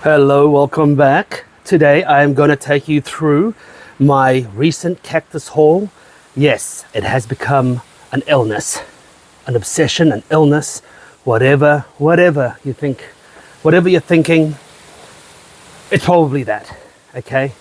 Hello, welcome back. Today I am going to take you through my recent cactus haul. Yes, it has become an illness, an obsession, an illness, whatever you think, whatever you're thinking, it's probably that, okay?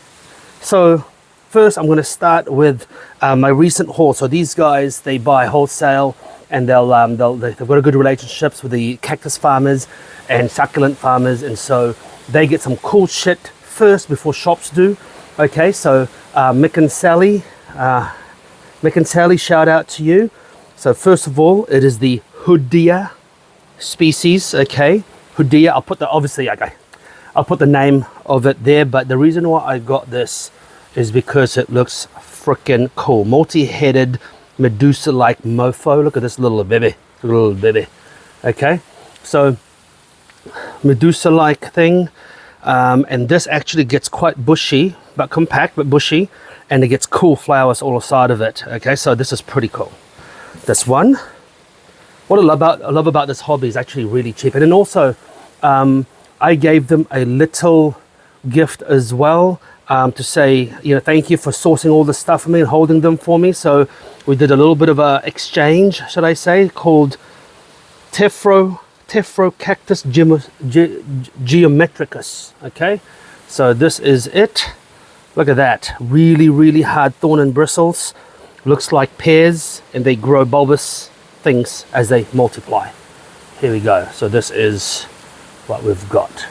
So first I'm going to start with my recent haul. So these guys, they buy wholesale and they've got a good relationships with the cactus farmers and succulent farmers, and so they get some cool shit first before shops do. Okay, so Mick and Sally, shout out to you. So first of all, it is the Hoodia species. Okay, Hoodia. I'll put the name of it there. But the reason why I got this is because it looks freaking cool. Multi-headed Medusa-like mofo. Look at this little baby, Okay, so Medusa-like thing, and this actually gets quite bushy, but compact, but bushy, and it gets cool flowers all aside of it. Okay, so this is pretty cool. This one, what I love about this hobby is actually really cheap, and then also I gave them a little gift as well, to say, thank you for sourcing all this stuff for me and holding them for me. So we did a little bit of a exchange, should I say, called Cactus geometricus. Okay, so this is it. Look at that, really hard thorn and bristles. Looks like pears, and they grow bulbous things as they multiply. Here we go. So this is what we've got.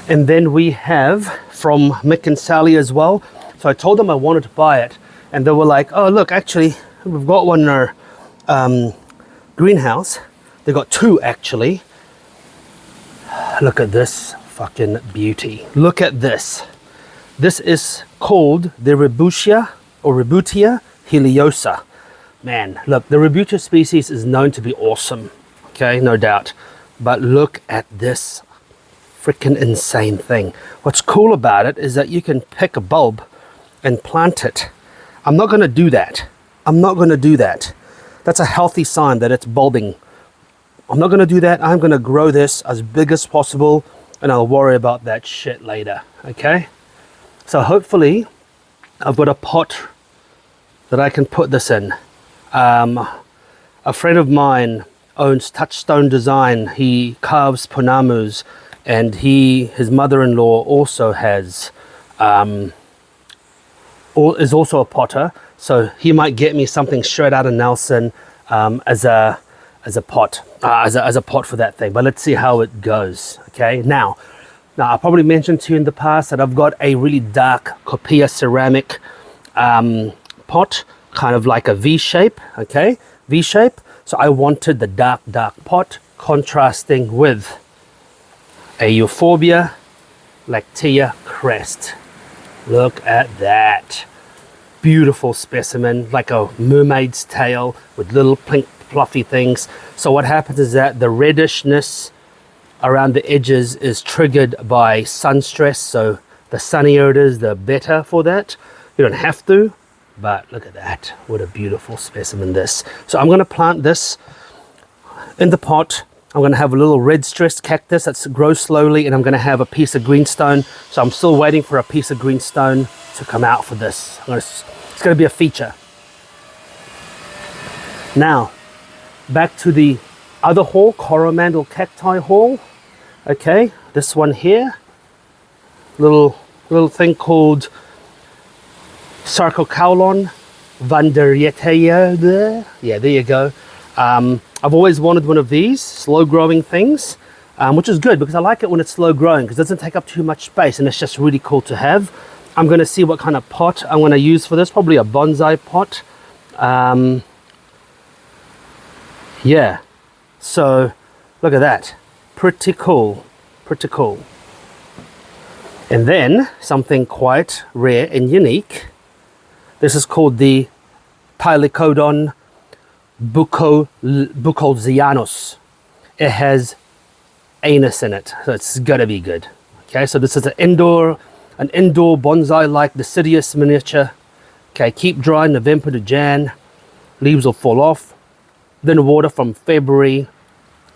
And then we have from Mick and Sally as well. So I told them I wanted to buy it, and they were like, oh look, actually we've got one in our greenhouse. They got two actually. Look at this fucking beauty. Look at this. This is called the Rebutia heliosa. Man, look, the Rebutia species is known to be awesome. Okay, no doubt. But look at this freaking insane thing. What's cool about it is that you can pick a bulb and plant it. I'm not going to do that. That's a healthy sign that it's bulbing. I'm not going to do that. I'm going to grow this as big as possible, and I'll worry about that shit later. Okay, so hopefully I've got a pot that I can put this in. A friend of mine owns Touchstone Design. He carves ponamus, and his mother-in-law also has is also a potter, so he might get me something straight out of Nelson as a pot for that thing. But let's see how it goes. Okay, now I probably mentioned to you in the past that I've got a really dark copia ceramic pot, kind of like a V shape. Okay, V shape. So I wanted the dark pot contrasting with a Euphorbia lactea crest. Look at that. Beautiful specimen, like a mermaid's tail with little pink fluffy things. So what happens is that the reddishness around the edges is triggered by sun stress. So the sunnier it is, the better for that. You don't have to, but look at that. What a beautiful specimen this. So I'm going to plant this in the pot. I'm going to have a little red stressed cactus that grows slowly, and I'm going to have a piece of greenstone. So I'm still waiting for a piece of greenstone to come out for this. It's going to be a feature. Now, back to the other haul, Coromandel cacti haul. Okay, this one here, little thing called Sarcocaulon vanderietea. Yeah, there you go. I've always wanted one of these slow growing things, which is good because I like it when it's slow growing because it doesn't take up too much space, and it's just really cool to have. I'm going to see what kind of pot I'm going to use for this, probably a bonsai pot. Yeah, so look at that, pretty cool. And then something quite rare and unique. This is called the Pilicodon bucolianus. It has anus in it, so it's gotta be good. Okay, so this is an indoor bonsai-like deciduous miniature. Okay, keep dry November to Jan. Leaves will fall off. then water from February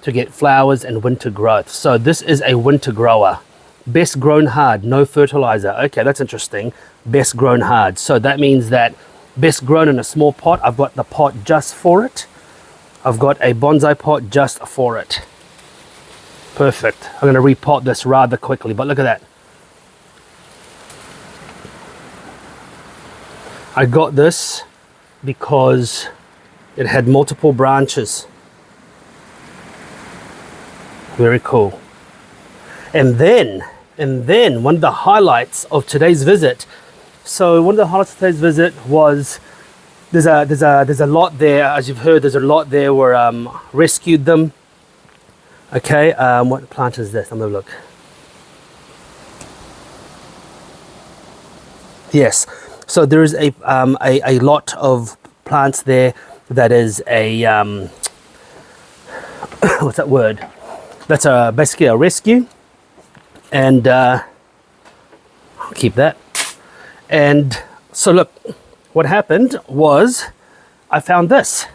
to get flowers and winter growth. So this is a winter grower. Best grown hard, no fertilizer. Okay, that's interesting. Best grown hard. So that means that best grown in a small pot. I've got the pot just for it. I've got a bonsai pot just for it. Perfect. I'm going to repot this rather quickly, but look at that. I got this because it had multiple branches. Very cool. And then one of the highlights of today's visit. So one of the highlights of today's visit was there's a lot there. As you've heard, there's a lot there where rescued them. Okay, what plant is this? I'm gonna look. Yes, so there is a lot of plants there that is a what's that word? That's basically a rescue, and I'll keep that. And so look, what happened was I found this.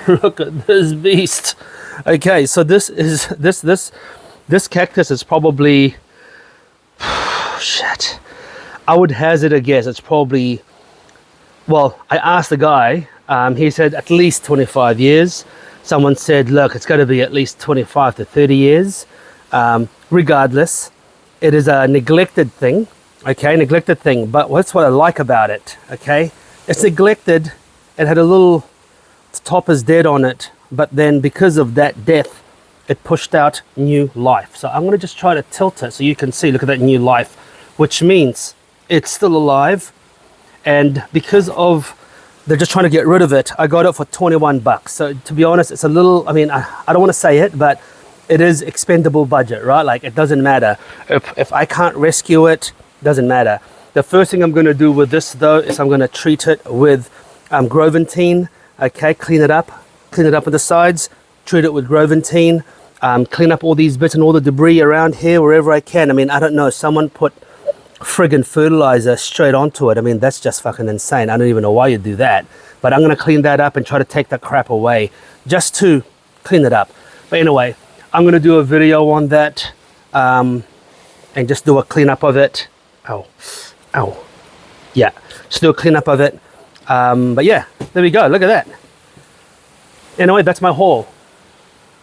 Look at this beast. Okay, so this cactus is probably shit. I would hazard a guess. It's probably, well, I asked the guy. He said at least 25 years. Someone said, look, it's got to be at least 25 to 30 years. Regardless, it is a neglected thing. Okay, neglected thing. But that's what I like about it. Okay, it's neglected. It had a little top is dead on it. But then because of that death, it pushed out new life. So I'm going to just try to tilt it so you can see, look at that new life, which means it's still alive. And because of, they're just trying to get rid of it, I got it for 21 bucks. So to be honest, it's a little, I mean, I don't want to say it, but it is expendable budget, right? Like it doesn't matter. If I can't rescue it, doesn't matter. The first thing I'm going to do with this though, is I'm going to treat it with Groventine. Okay, clean it up on the sides, treat it with Groventine, clean up all these bits and all the debris around here wherever I can. I mean, I don't know, someone put friggin' fertilizer straight onto it. I mean, that's just fucking insane. I don't even know why you do that. But I'm gonna clean that up and try to take that crap away just to clean it up. But anyway, I'm gonna do a video on that and just do a cleanup of it. Ow. Yeah, just do a cleanup of it. But yeah, there we go, look at that. Anyway, that's my haul.